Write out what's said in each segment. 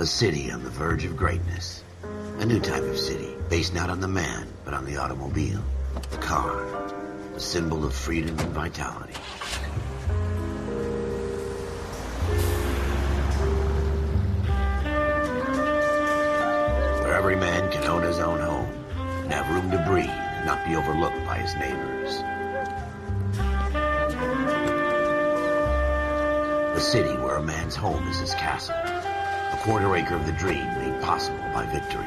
A city on the verge of greatness. A new type of city, based not on the man, but on the automobile. The car. The symbol of freedom and vitality. Where every man can own his own home, and have room to breathe, and not be overlooked by his neighbors. A city where a man's home is his castle. A quarter acre of the dream made possible by victory.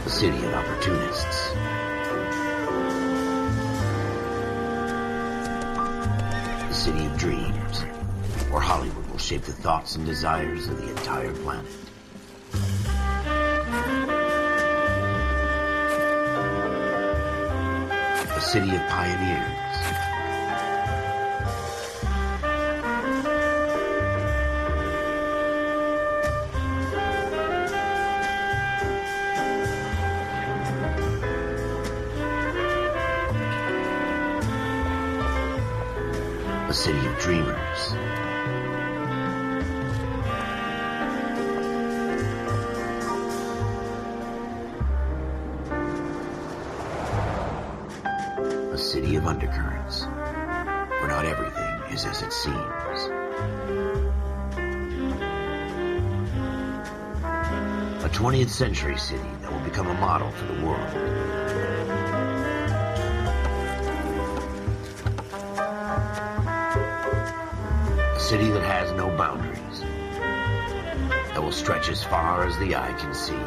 A city of opportunists. A city of dreams, where Hollywood will shape the thoughts and desires of the entire planet. A city of pioneers. A city of dreamers. A city of undercurrents, where not everything is as it seems. A 20th century city that will become a model for the world. A city that has no boundaries, that will stretch as far as the eye can see.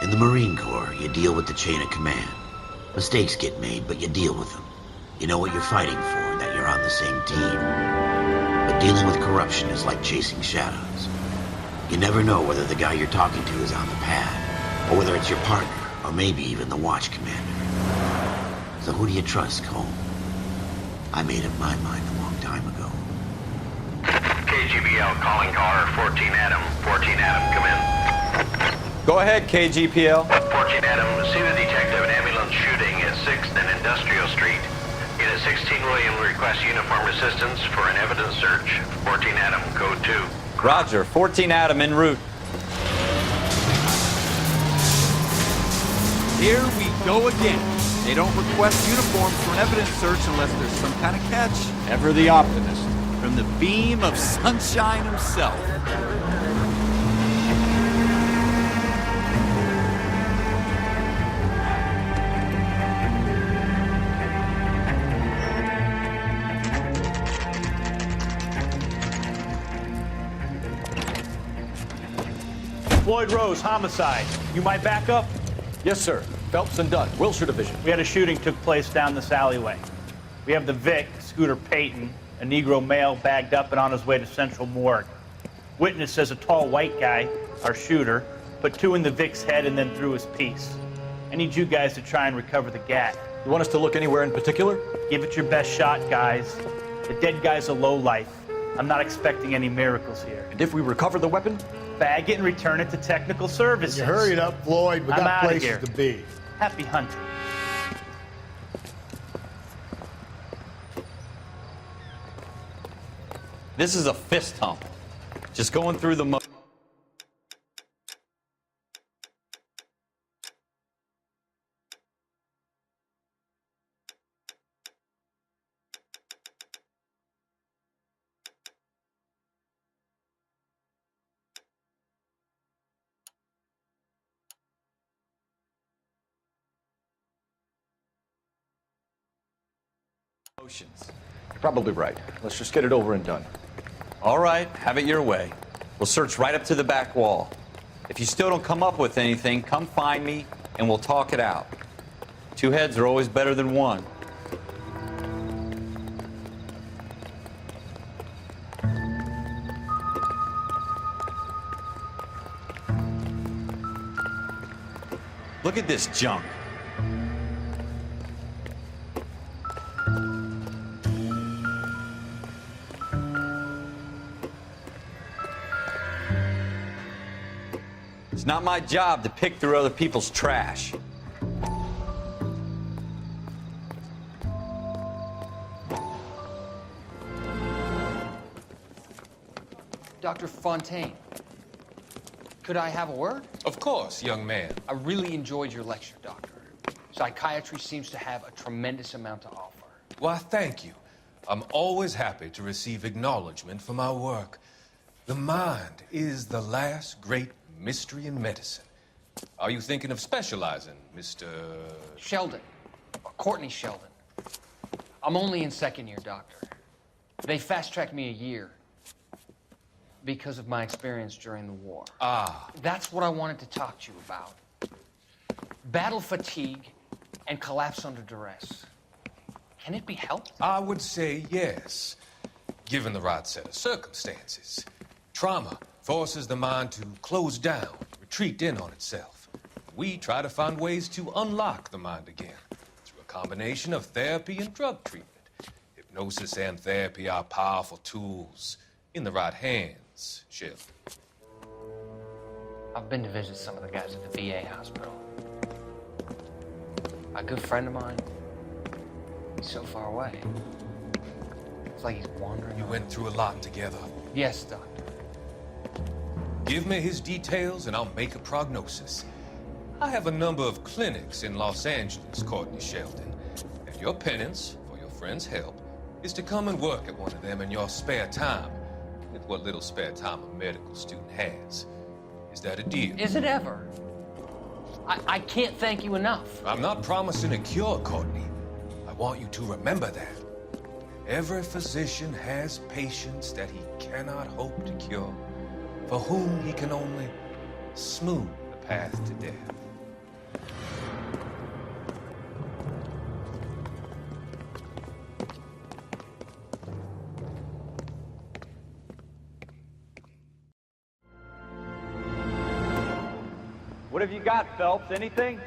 In the Marine Corps, you deal with the chain of command. Mistakes get made, but you deal with them. You know what you're fighting for, and that you're on the same team. But dealing with corruption is like chasing shadows. You never know whether the guy you're talking to is on the pad, or whether it's your partner, or maybe even the watch commander. So who do you trust, Cole? I made up my mind a long time ago. KGBL calling car 14 Adam. 14 Adam, come in. Go ahead, KGPL. 14 Adam, see the detective in ambulance shooting at 6th and Industrial Street. Unit 16 William requests uniform assistance for an evidence search. 14 Adam, code 2. Roger, 14 Adam en route. Here we go again. They don't request uniforms for an evidence search unless there's some kind of catch. Ever the optimist. From the beam of sunshine himself. Floyd Rose, homicide. You might back up? Yes, sir. Phelps and Dunn, Wilshire Division. We had a shooting took place down this alleyway. We have the Vic, Scooter Payton, a Negro male bagged up and on his way to Central Morgue. Witness says a tall white guy, our shooter, put 2 in the Vic's head and then threw his piece. I need you guys to try and recover the gat. You want us to look anywhere in particular? Give it your best shot, guys. The dead guy's a lowlife. I'm not expecting any miracles here. And if we recover the weapon? Bag it and return it to technical services. You hurry it up, Floyd. We I'm got outta places here. to be. Happy hunting. This is a fist hump. Just going through the motions. You're probably right. Let's just get it over and done. All right, have it your way. We'll search right up to the back wall. If you still don't come up with anything, come find me and we'll talk it out. 2 heads are always better than 1. Look at this junk. not my job to pick through other people's trash. Dr. Fontaine, could I have a word? Of course, young man. I really enjoyed your lecture, Doctor. Psychiatry seems to have a tremendous amount to offer. Why, thank you. I'm always happy to receive acknowledgement for my work. The mind is the last great mystery in medicine. Are you thinking of specializing, Mr. Sheldon, or Courtney Sheldon. I'm only in second year, Doctor. They fast-tracked me a year because of my experience during the war. Ah. That's what I wanted to talk to you about. Battle fatigue and collapse under duress. Can it be helped? I would say yes, given the right set of circumstances. Trauma forces the mind to close down, retreat in on itself. We try to find ways to unlock the mind again through a combination of therapy and drug treatment. Hypnosis and therapy are powerful tools in the right hands, Sheldon. I've been to visit some of the guys at the VA hospital. A good friend of mine, he's so far away. It's like he's wandering. You went through a lot together. Yes, Doctor. Give me his details and I'll make a prognosis. I have a number of clinics in Los Angeles, Courtney Sheldon, and your penance for your friend's help is to come and work at one of them in your spare time, with what little spare time a medical student has. Is that a deal? Is it ever? I can't thank you enough. I'm not promising a cure, Courtney. I want you to remember that. Every physician has patients that he cannot hope to cure, for whom he can only smooth the path to death. What have you got, Phelps? Anything?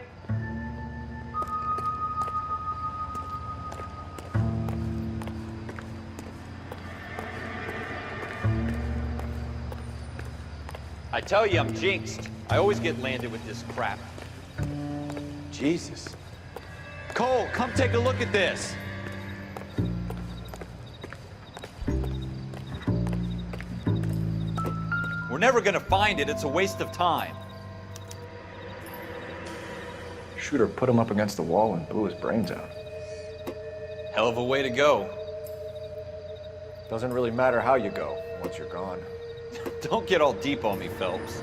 I tell you, I'm jinxed. I always get landed with this crap. Jesus. Cole, come take a look at this. We're never gonna find it. It's a waste of time. Shooter put him up against the wall and blew his brains out. Hell of a way to go. Doesn't really matter how you go once you're gone. Don't get all deep on me, Phelps.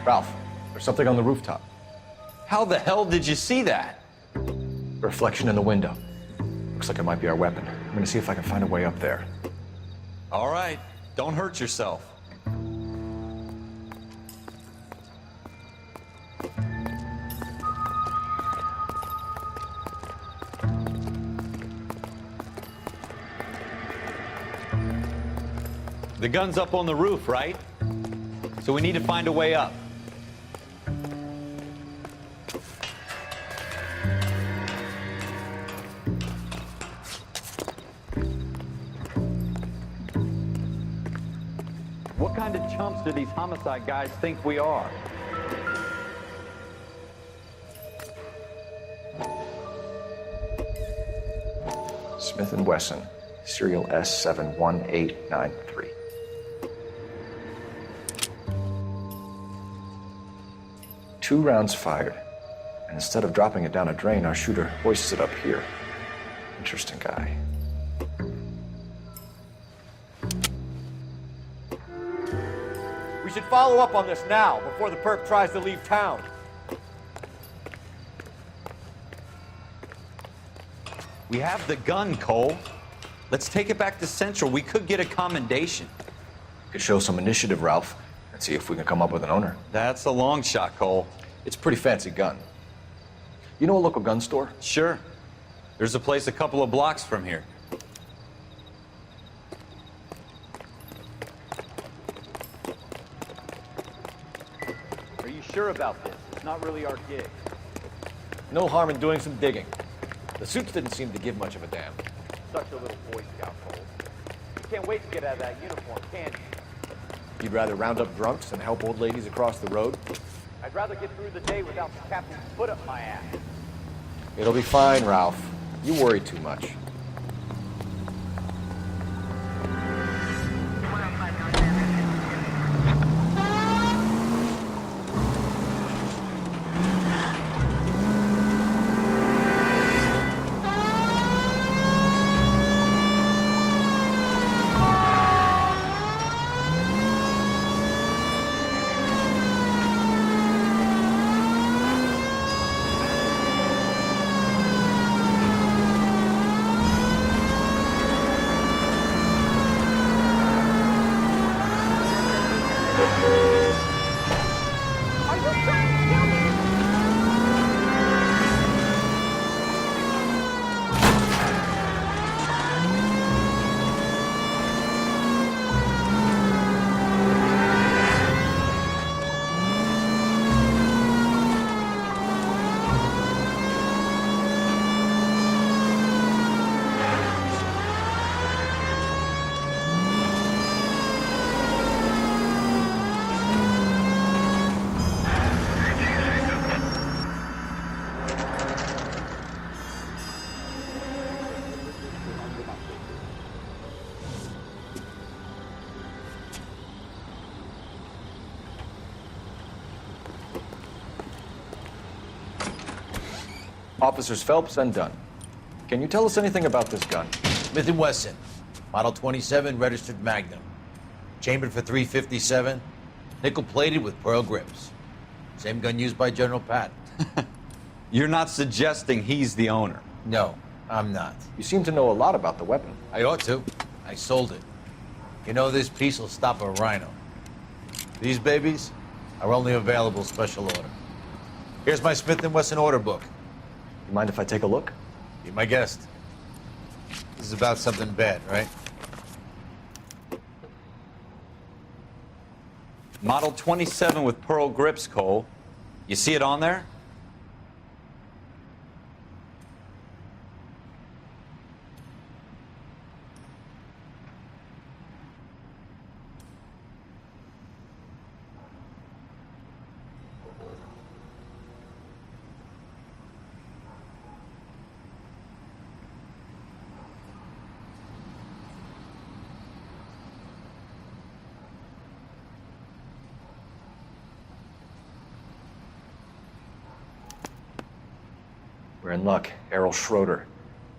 Ralph, there's something on the rooftop. How the hell did you see that? Reflection in the window. Looks like it might be our weapon. I'm gonna see if I can find a way up there. All right, don't hurt yourself. The gun's up on the roof, right? So we need to find a way up. What kind of chumps do these homicide guys think we are? Smith & Wesson, serial S71893. Two rounds fired, and instead of dropping it down a drain, our shooter hoists it up here. Interesting guy. We should follow up on this now, before the perp tries to leave town. We have the gun, Cole. Let's take it back to Central. We could get a commendation. Could show some initiative, Ralph, and see if we can come up with an owner. That's a long shot, Cole. It's a pretty fancy gun. You know a local gun store? Sure. There's a place a couple of blocks from here. Are you sure about this? It's not really our gig. No harm in doing some digging. The suits didn't seem to give much of a damn. Such a little Boy Scout, Cole. You can't wait to get out of that uniform, can you? You'd rather round up drunks and help old ladies across the road? I'd rather get through the day without the captain's foot up my ass. It'll be fine, Ralph. You worry too much. Officers Phelps and Dunn. Can you tell us anything about this gun? Smith & Wesson, Model 27, registered Magnum. Chambered for .357, nickel-plated with pearl grips. Same gun used by General Patton. You're not suggesting he's the owner? No, I'm not. You seem to know a lot about the weapon. I ought to. I sold it. You know, this piece will stop a rhino. These babies are only available special order. Here's my Smith & Wesson order book. You mind if I take a look? Be my guest. This is about something bad, right? Model 27 with pearl grips, Cole. You see it on there? We're in luck. Errol Schroeder,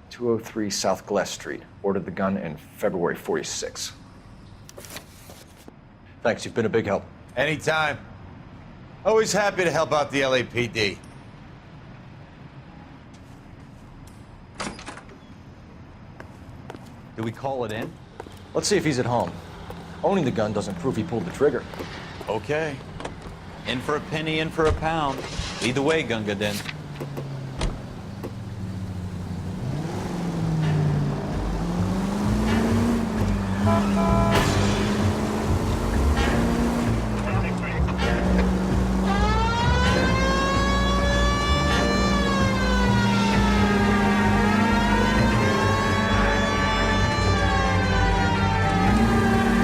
203 South Gless Street. Ordered the gun in February '46. Thanks, you've been a big help. Anytime. Always happy to help out the LAPD. Do we call it in? Let's see if he's at home. Owning the gun doesn't prove he pulled the trigger. Okay. In for a penny, in for a pound. Lead the way, Gunga Din.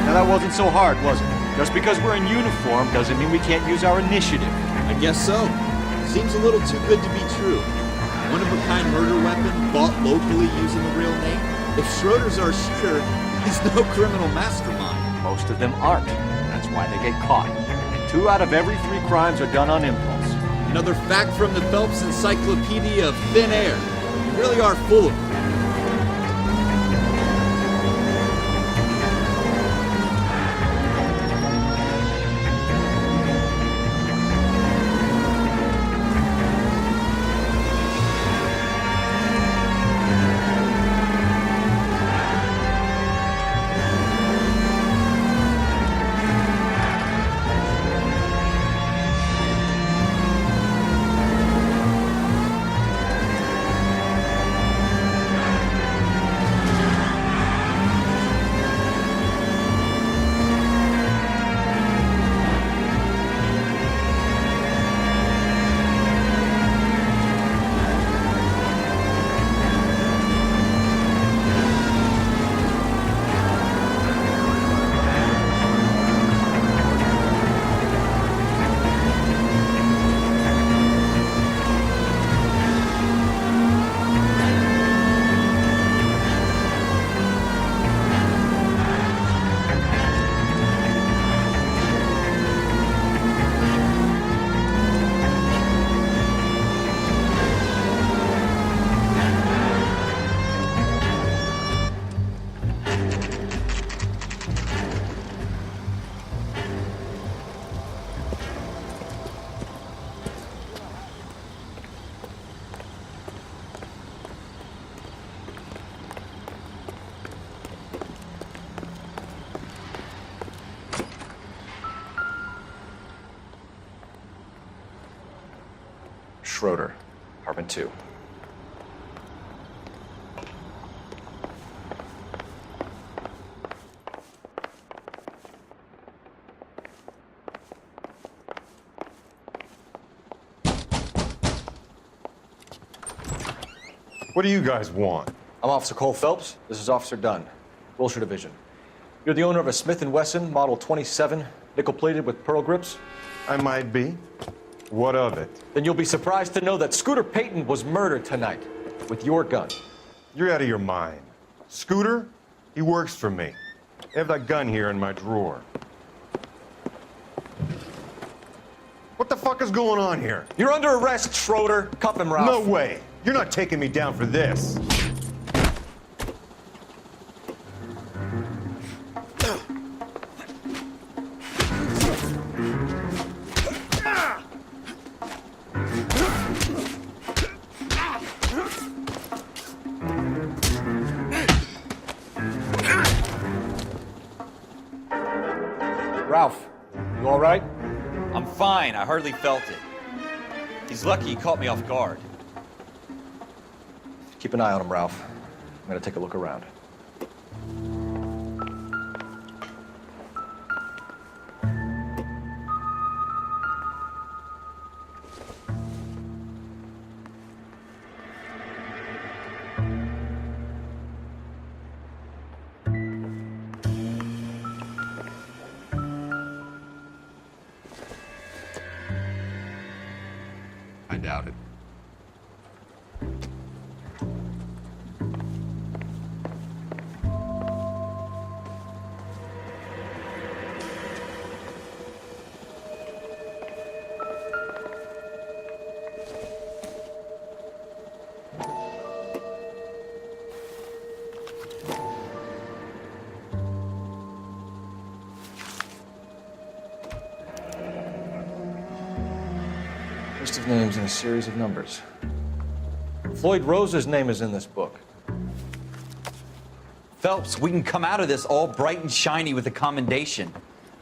Now that wasn't so hard, was it? Just because we're in uniform doesn't mean we can't use our initiative. I guess so. Seems a little too good to be true. One-of-a-kind murder weapon bought locally using the real name? If Schroeder's our shooter, he's no criminal mastermind. Most of them aren't. That's why they get caught. And 2 out of every 3 crimes are done on impulse. Another fact from the Phelps Encyclopedia of Thin Air. You really are full of it. Schroeder, apartment 2. What do you guys want? I'm Officer Cole Phelps. This is Officer Dunn, Wilshire Division. You're the owner of a Smith & Wesson Model 27, nickel-plated with pearl grips? I might be. What of it? Then you'll be surprised to know that Scooter Payton was murdered tonight with your gun. You're out of your mind. Scooter? He works for me. I have that gun here in my drawer. What the fuck is going on here? You're under arrest, Schroeder. Cuff him, Ralph. No way. You're not taking me down for this. Ralph, you all right? I'm fine. I hardly felt it. He's lucky he caught me off guard. Keep an eye on him, Ralph. I'm gonna take a look around. I doubt it. List of names in a series of numbers. Floyd Rose's name is in this book. Phelps, we can come out of this all bright and shiny with a commendation,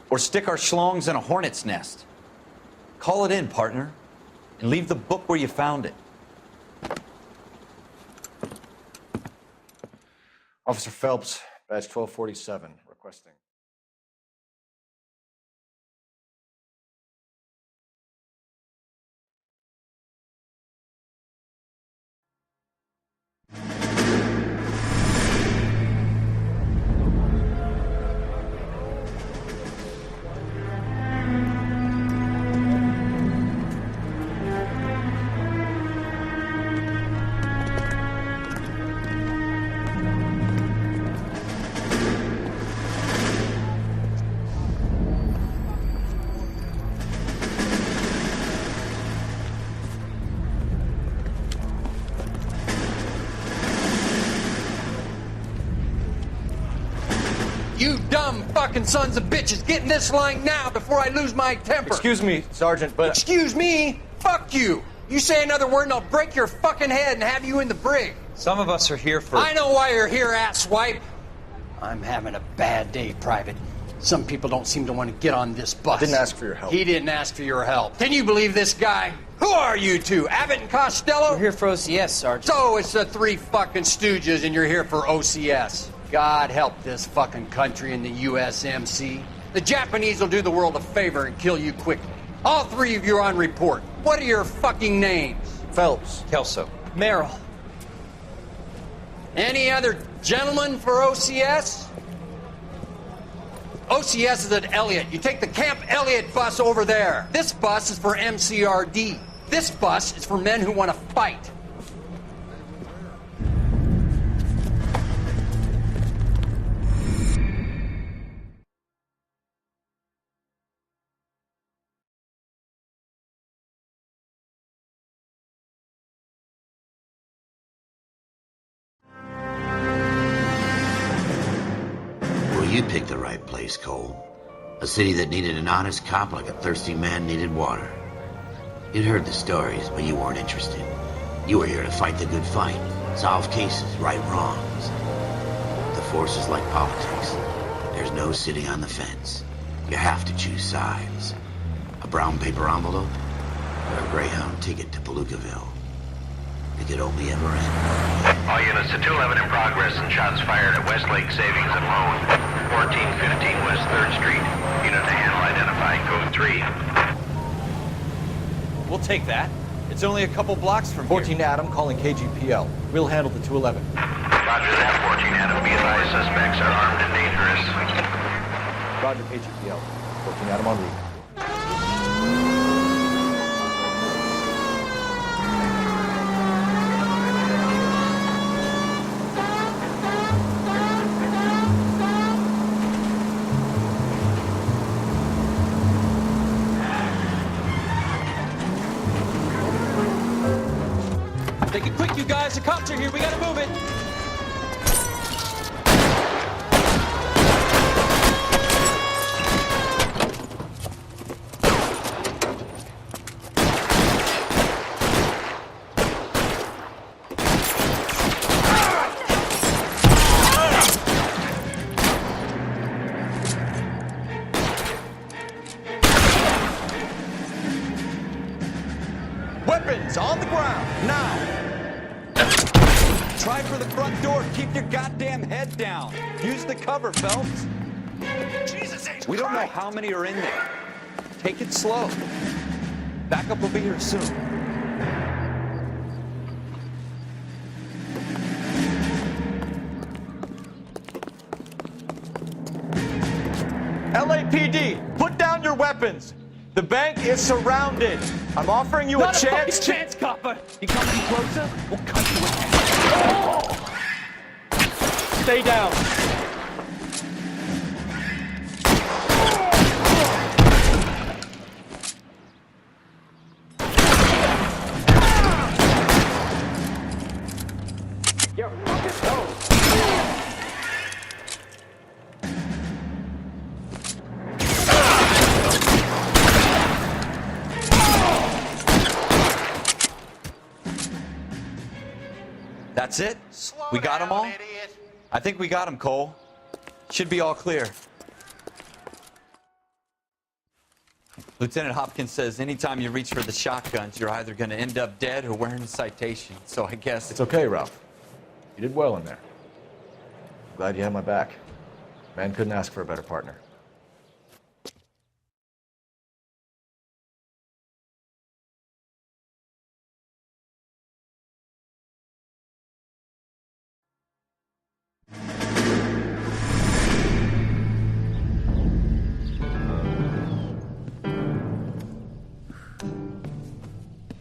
or stick our schlongs in a hornet's nest. Call it in, partner, and leave the book where you found it. Officer Phelps, badge 1247, requesting. You dumb fucking sons of bitches, get in this line now before I lose my temper. Excuse me, Sergeant, but... Excuse me? Fuck you. You say another word and I'll break your fucking head and have you in the brig. Some of us are here for... I know why you're here, asswipe. I'm having a bad day, Private. Some people don't seem to want to get on this bus. I didn't ask for your help. He didn't ask for your help. Can you believe this guy? Who are you two? Abbott and Costello? We're here for OCS, Sergeant. So it's the three fucking stooges and you're here for OCS. God help this fucking country and the USMC. The Japanese will do the world a favor and kill you quickly. All three of you are on report. What are your fucking names? Phelps. Kelso. Merrill. Any other gentlemen for OCS? OCS is at Elliott. You take the Camp Elliott bus over there. This bus is for MCRD. This bus is for men who want to fight. You picked the right place, Cole. A city that needed an honest cop like a thirsty man needed water. You'd heard the stories, but you weren't interested. You were here to fight the good fight, solve cases, right wrongs. The force is like politics. There's no sitting on the fence. You have to choose sides. A brown paper envelope, or a Greyhound ticket to Palookaville. It could only ever end. All units to 211 in progress and shots fired at Westlake Savings and Loan, 1415 West 3rd Street. Unit to handle identified code 3. We'll take that. It's only a couple blocks from 14 Adam calling KGPL. We'll handle the 211. Roger that, 14 Adam. Be advised, suspects are armed and dangerous. Roger, KGPL. 14 Adam en route. Take it quick, you guys. The cops are here. We gotta move it. Weapons on the ground, now! Try for the front door. Keep your goddamn head down. Use the cover, Phelps. Jesus H. We don't know how many are in there. Take it slow. Backup will be here soon. LAPD, put down your weapons. The bank is surrounded. I'm offering you a chance to... chance, copper. You come any closer, we'll cut you in half. Stay down. You're fucking go. That's it? We got them all? I think we got them, Cole. Should be all clear. Lieutenant Hopkins says anytime you reach for the shotguns, you're either going to end up dead or wearing a citation. So I guess... It's okay, Ralph. You did well in there. Glad you had my back. Man couldn't ask for a better partner.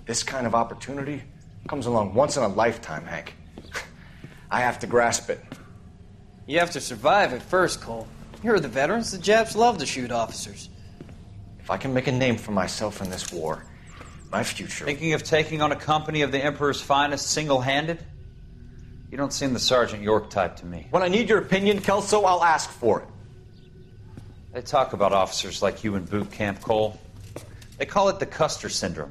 This kind of opportunity comes along once in a lifetime, Hank. I have to grasp it. You have to survive at first, Cole. You're the veterans. The Japs love to shoot officers. If I can make a name for myself in this war, my future... Thinking of taking on a company of the Emperor's finest single-handed? You don't seem the Sergeant York type to me. When I need your opinion, Kelso, I'll ask for it. They talk about officers like you in boot camp, Cole. They call it the Custer syndrome.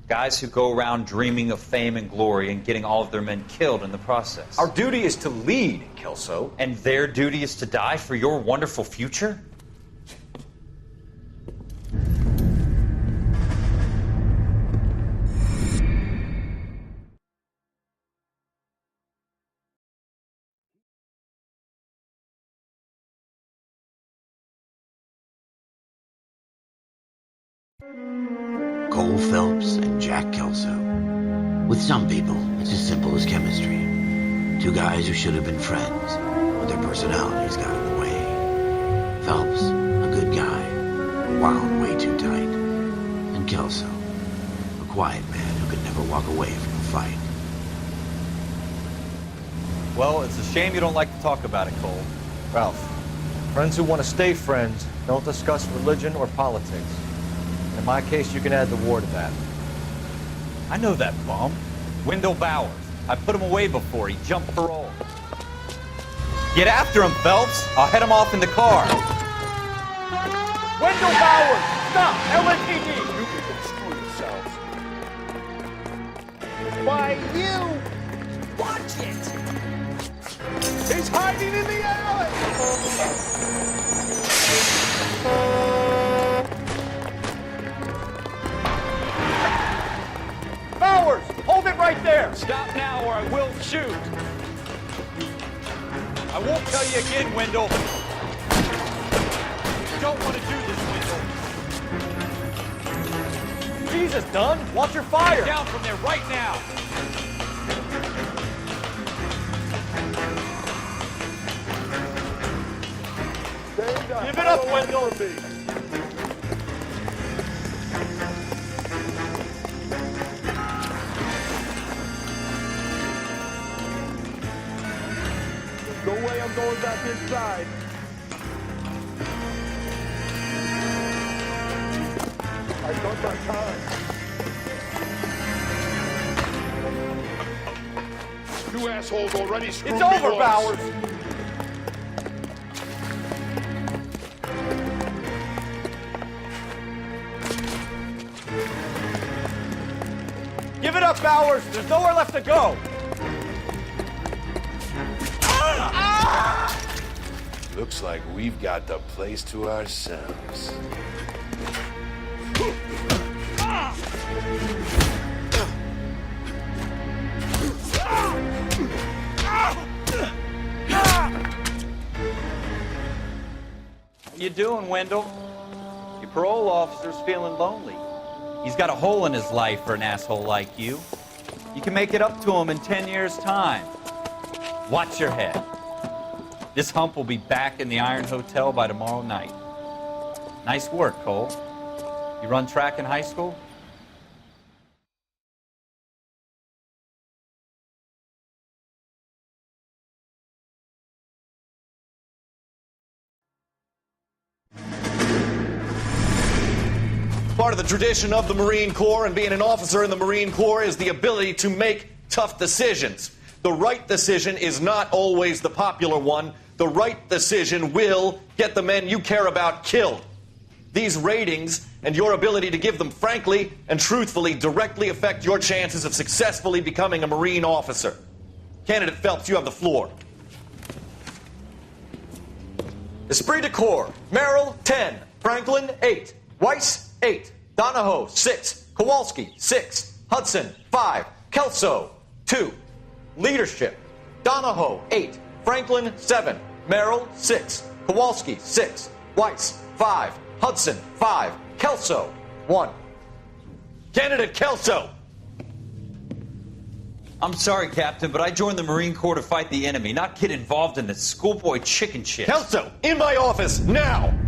Guys who go around dreaming of fame and glory and getting all of their men killed in the process. Our duty is to lead, Kelso. And their duty is to die for your wonderful future? Cole Phelps and Jack Kelso. With some people, it's as simple as chemistry. Two guys who should have been friends, but their personalities got in the way. Phelps, a good guy, wound way too tight. And Kelso, a quiet man who could never walk away from a fight. Well, it's a shame you don't like to talk about it, Cole. Ralph, friends who want to stay friends don't discuss religion or politics. In my case, you can add the war to that. I know that bum. Wendell Bowers. I put him away before. He jumped parole. Get after him, Phelps. I'll head him off in the car. Wendell Bowers! Stop! LAPD! You people screw yourselves. Why, you! Watch it! He's hiding in the alley! Bowers! Hold it right there! Stop now or I will shoot. I won't tell you again, Wendell. You don't want to do this, Wendell. Jesus, Dunn! Watch your fire! Get down from there right now. Give it up, Wendell! No way I'm going back inside. I've done my time. You assholes already screwed me. It's over, Bowers! Give it up, Bowers! There's nowhere left to go! Looks like we've got the place to ourselves. How you doing, Wendell? Your parole officer's feeling lonely. He's got a hole in his life for an asshole like you. You can make it up to him in 10 years' time. Watch your head. This hump will be back in the Iron Hotel by tomorrow night. Nice work, Cole. You run track in high school? Part of the tradition of the Marine Corps and being an officer in the Marine Corps is the ability to make tough decisions. The right decision is not always the popular one. The right decision will get the men you care about killed. These ratings and your ability to give them frankly and truthfully directly affect your chances of successfully becoming a Marine officer. Candidate Phelps, you have the floor. Esprit de Corps, Merrill, 10. Franklin, 8. Weiss, 8. Donahoe, 6. Kowalski, 6. Hudson, 5. Kelso, 2. Leadership, Donahoe, 8. Franklin, 7. Merrill, 6. Kowalski, 6. Weiss, 5. Hudson, 5. Kelso, 1. Candidate Kelso! I'm sorry, Captain, but I joined the Marine Corps to fight the enemy, not get involved in this schoolboy chicken shit. Kelso, in my office, now!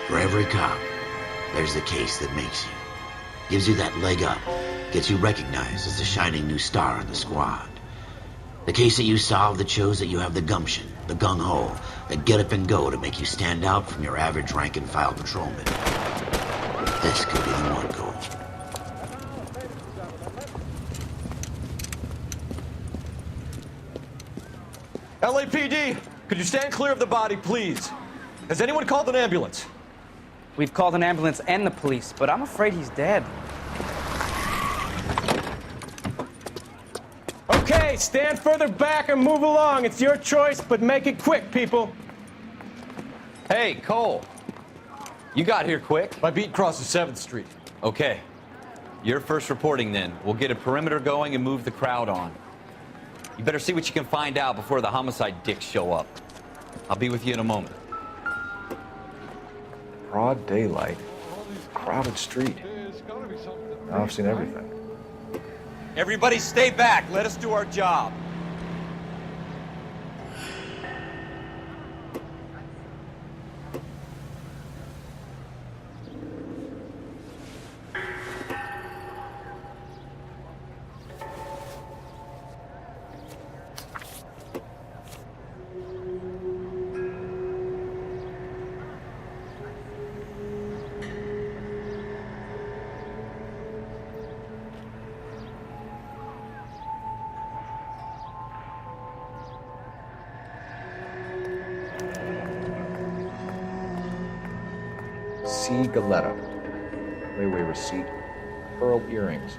For every cop, there's the case that makes you. Gives you that leg up, gets you recognized as the shining new star in the squad. The case that you solved that shows that you have the gumption, the gung-ho, the get-up-and-go to make you stand out from your average rank-and-file patrolman. This could be the one goal. LAPD, could you stand clear of the body, please? Has anyone called an ambulance? We've called an ambulance and the police, but I'm afraid he's dead. Okay, stand further back and move along. It's your choice, but make it quick, people. Hey, Cole. You got here quick. My beat crosses 7th Street. Okay. You're first reporting then. We'll get a perimeter going and move the crowd on. You better see what you can find out before the homicide dicks show up. I'll be with you in a moment. Broad daylight, crowded street. Now I've seen everything. Everybody stay back. Let us do our job. C. Galetta. Railway receipt. Pearl earrings.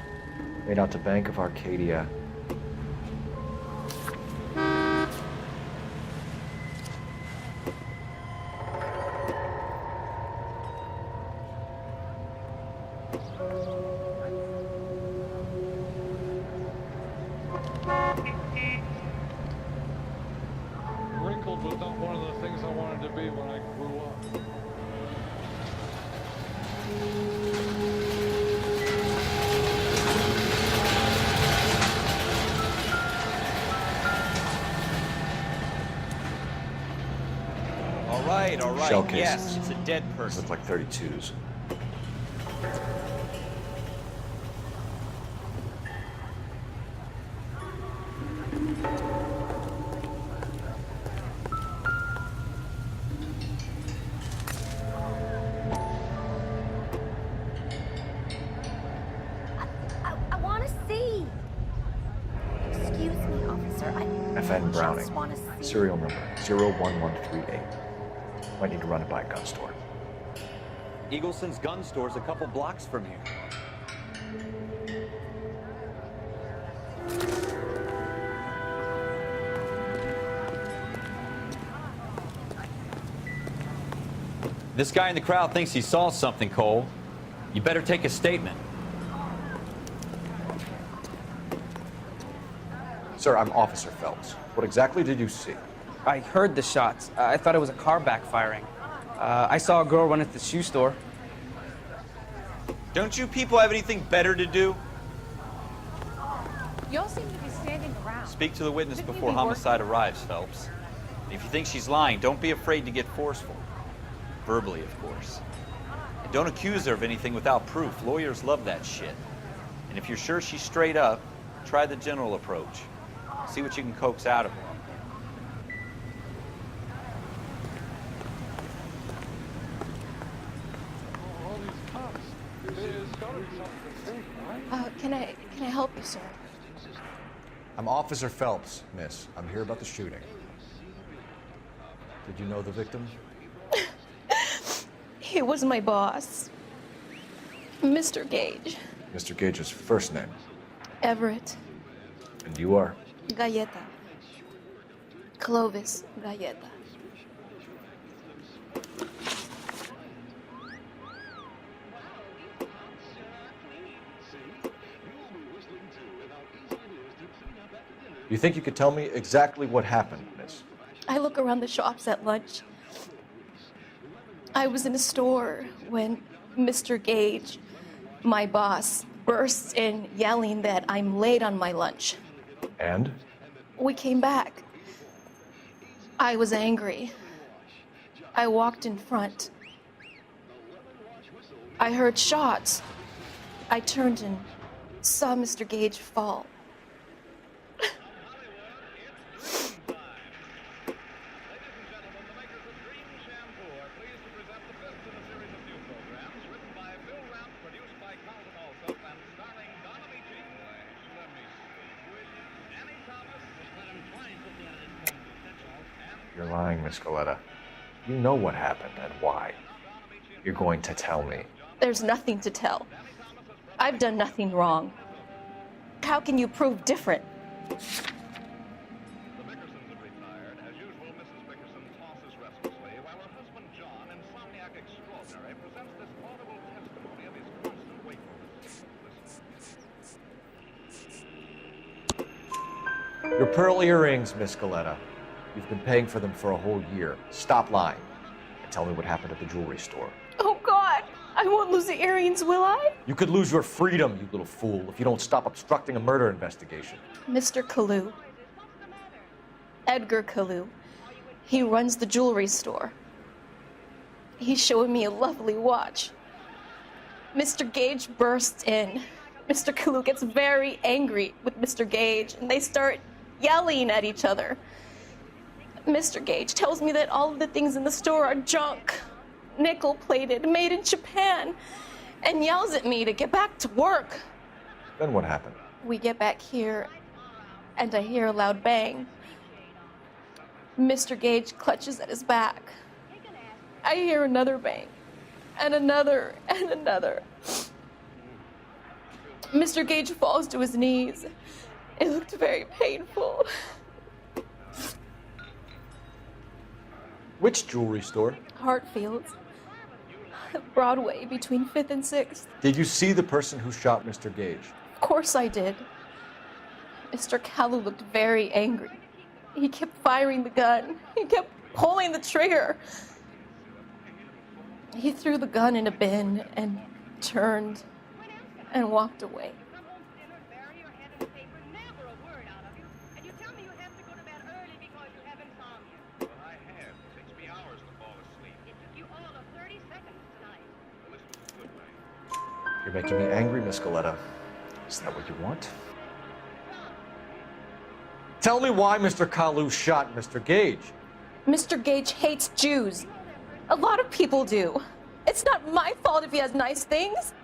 Made out to Bank of Arcadia. Wrinkled was not one of the things I wanted to be when I grew up. All right. Shell cases. Yes, it's a dead person. Look like 32s. I want to see. Excuse me, officer. FN Browning. just want to see. Serial number 01138. Might need to run it by a gun store. Eagleson's gun store's a couple blocks from here. This guy in the crowd thinks he saw something, Cole. You better take a statement. Sir, I'm Officer Phelps. What exactly did you see? I heard the shots. I thought it was a car backfiring. I saw a girl run at the shoe store. Don't you people have anything better to do? Y'all seem to be standing around. Speak to the witness Shouldn't you before be homicide arrives, Phelps. And if you think she's lying, don't be afraid to get forceful. Verbally, of course. And don't accuse her of anything without proof. Lawyers love that shit. And if you're sure she's straight up, try the general approach. See what you can coax out of her. Can I help you, sir? I'm Officer Phelps, miss. I'm here about the shooting. Did you know the victim? He was my boss, Mr. Gage. Mr. Gage's first name. Everett. And you are? Galleta. Clovis Galleta. You think you could tell me exactly what happened, miss? I look around the shops at lunch. I was in a store when Mr. Gage, my boss, bursts in yelling that I'm late on my lunch. And? We came back. I was angry. I walked in front. I heard shots. I turned and saw Mr. Gage fall. lying, Miss Goleta. You know what happened and why. You're going to tell me. There's nothing to tell. I've done nothing wrong. How can you prove different? Your pearl earrings, Miss Goleta. You've been paying for them for a whole year. Stop lying and tell me what happened at the jewelry store. Oh, God! I won't lose the earrings, will I? You could lose your freedom, you little fool, if you don't stop obstructing a murder investigation. Mr. Kalu. Edgar Kalu. He runs the jewelry store. He's showing me a lovely watch. Mr. Gage bursts in. Mr. Kalu gets very angry with Mr. Gage, and they start yelling at each other. Mr. Gage tells me that all of the things in the store are junk, nickel-plated, made in Japan, and yells at me to get back to work. Then what happened? We get back here, and I hear a loud bang. Mr. Gage clutches at his back. I hear another bang, and another, and another. Mr. Gage falls to his knees. It looked very painful. Which jewelry store? Hartfield's. Broadway, between 5th and 6th. Did you see the person who shot Mr. Gage? Of course I did. Mr. Kalu looked very angry. He kept firing the gun. He kept pulling the trigger. He threw the gun in a bin and turned and walked away. You're making me angry, Miss Goleta. Is that what you want? Tell me why Mr. Kalu shot Mr. Gage. Mr. Gage hates Jews. A lot of people do. It's not my fault if he has nice things.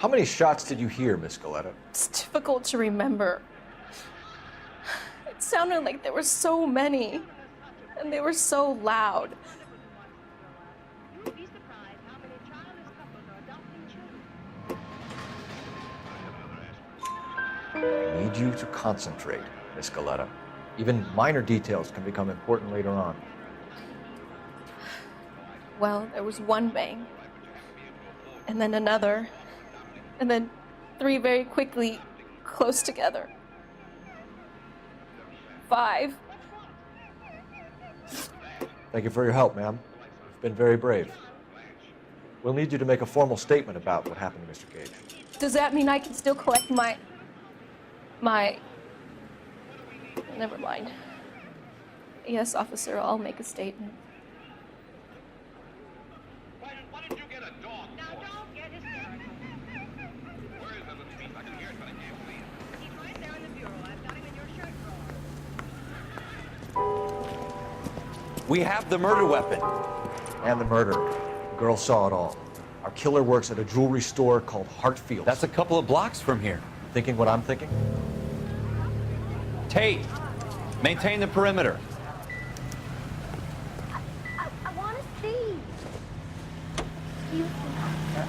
How many shots did you hear, Miss Goleta? It's difficult to remember. It sounded like there were so many, and they were so loud. I need you to concentrate, Miss Goleta. Even minor details can become important later on. Well, there was one bang, and then another, and then 3 very quickly, close together. 5. Thank you for your help, ma'am. You've been very brave. We'll need you to make a formal statement about what happened to Mr. Gage. Does that mean I can still collect my... Never mind. Yes, officer, I'll make a statement. We have the murder weapon. And the murder. The girl saw it all. Our killer works at a jewelry store called Hartfield's. That's a couple of blocks from here. Thinking what I'm thinking? Tate, maintain the perimeter. I want to see. Excuse me, officer.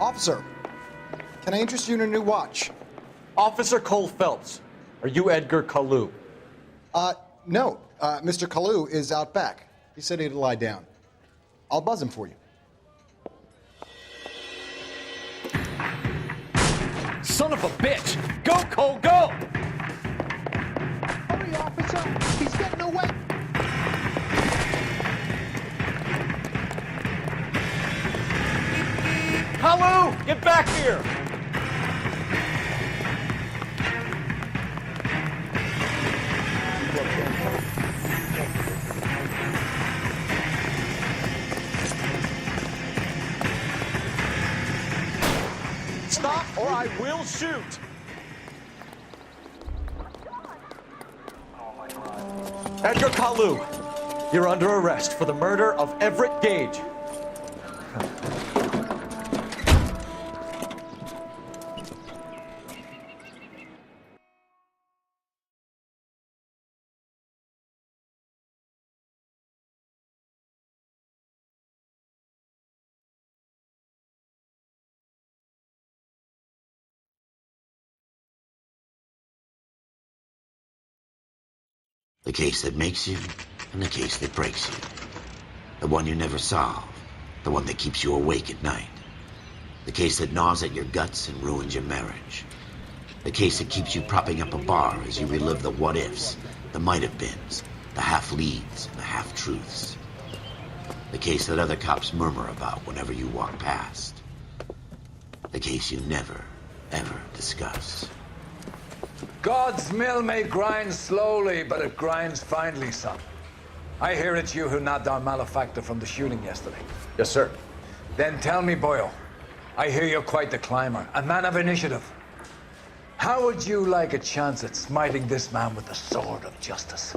Officer, Can I interest you in a new watch? Officer Cole Phelps, are you Edgar Kalu? No. Mr. Kalu is out back. He said he'd lie down. I'll buzz him for you. Son of a bitch! Go, Cole, go! Hurry, officer! He's getting away! Kalu, get back here! Stop or I will shoot! Edgar Kalu, you're under arrest for the murder of Everett Gage. The case that makes you, and the case that breaks you. The one you never solve, the one that keeps you awake at night. The case that gnaws at your guts and ruins your marriage. The case that keeps you propping up a bar as you relive the what-ifs, the might-have-beens, the half-leads, and the half-truths. The case that other cops murmur about whenever you walk past. The case you never, ever discuss. God's mill may grind slowly, but it grinds finely, son. I hear it's you who nabbed our malefactor from the shooting yesterday. Yes, sir. Then tell me, Boyle, I hear you're quite the climber, a man of initiative. How would you like a chance at smiting this man with the sword of justice?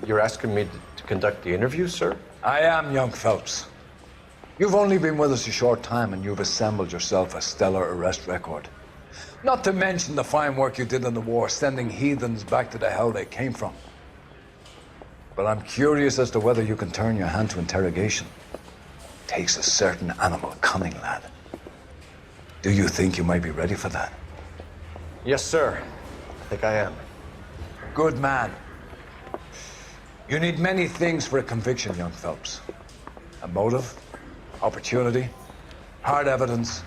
You're asking me to conduct the interview, sir? I am, young Phelps. You've only been with us a short time, and you've assembled yourself a stellar arrest record. Not to mention the fine work you did in the war, sending heathens back to the hell they came from. But I'm curious as to whether you can turn your hand to interrogation. Takes a certain animal cunning, lad. Do you think you might be ready for that? Yes, sir. I think I am. Good man. You need many things for a conviction, young Phelps. A motive, opportunity, hard evidence,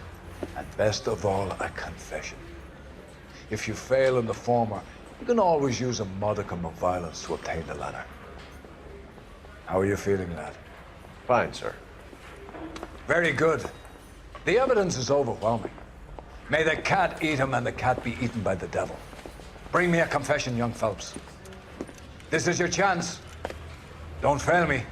and best of all, a confession. If you fail in the former, you can always use a modicum of violence to obtain the latter. How are you feeling, lad? Fine, sir. Very good. The evidence is overwhelming. May the cat eat him and the cat be eaten by the devil. Bring me a confession, young Phelps. This is your chance. Don't fail me.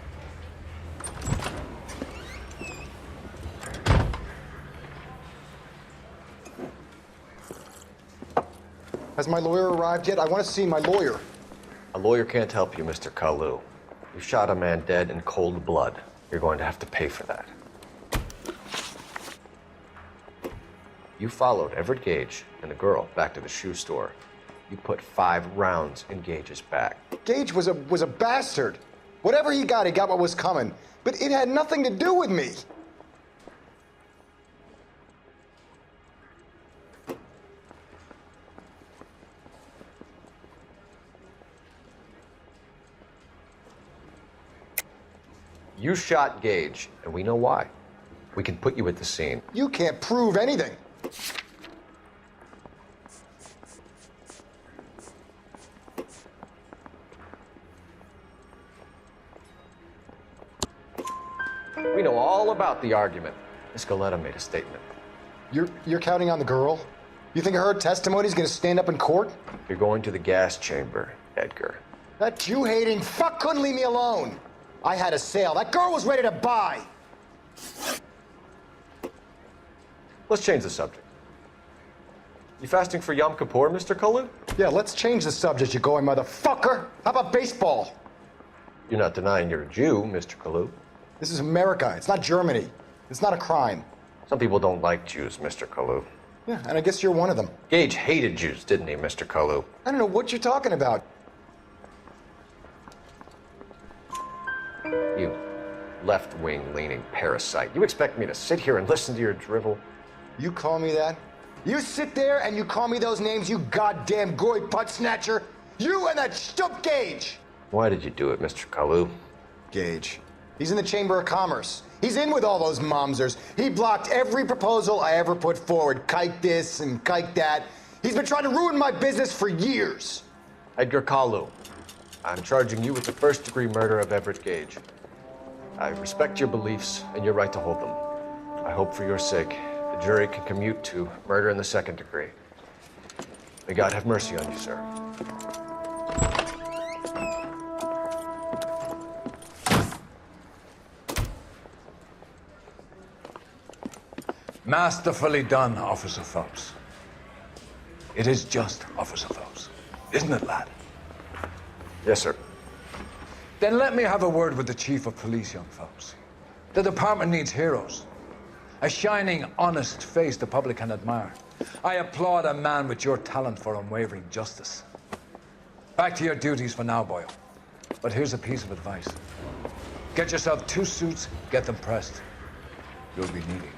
Has my lawyer arrived yet? I want to see my lawyer. A lawyer can't help you, Mr. Kalu. You shot a man dead in cold blood. You're going to have to pay for that. You followed Everett Gage and the girl back to the shoe store. You put 5 rounds in Gage's back. Gage was a bastard. Whatever he got what was coming. But it had nothing to do with me. You shot Gage, and we know why. We can put you at the scene. You can't prove anything. We know all about the argument. Miss Galetta made a statement. You're counting on the girl? You think her testimony's gonna stand up in court? You're going to the gas chamber, Edgar. That Jew-hating fuck couldn't leave me alone. I had a sale. That girl was ready to buy. Let's change the subject. You fasting for Yom Kippur, Mr. Kalu? Yeah, let's change the subject, you going motherfucker. How about baseball? You're not denying you're a Jew, Mr. Kalu. This is America. It's not Germany. It's not a crime. Some people don't like Jews, Mr. Kalu. Yeah, and I guess you're one of them. Gage hated Jews, didn't he, Mr. Kalu? I don't know what you're talking about. You left-wing leaning parasite. You expect me to sit here and listen to your drivel? You call me that? You sit there and you call me those names, you goddamn goy putt snatcher. You and that stup Gage. Why did you do it, Mr. Kalu? Gage. He's in the Chamber of Commerce. He's in with all those momsers. He blocked every proposal I ever put forward. Kike this and kike that. He's been trying to ruin my business for years. Edgar Kalu, I'm charging you with the first-degree murder of Everett Gage. I respect your beliefs and your right to hold them. I hope for your sake the jury can commute to murder in the second degree. May God have mercy on you, sir. Masterfully done, Officer Phelps. It is just, Officer Phelps. Isn't it, lad? Yes, sir. Then let me have a word with the Chief of Police, young Phelps. The department needs heroes. A shining, honest face the public can admire. I applaud a man with your talent for unwavering justice. Back to your duties for now, Boyle. But here's a piece of advice. Get yourself 2 suits, get them pressed. You'll be needing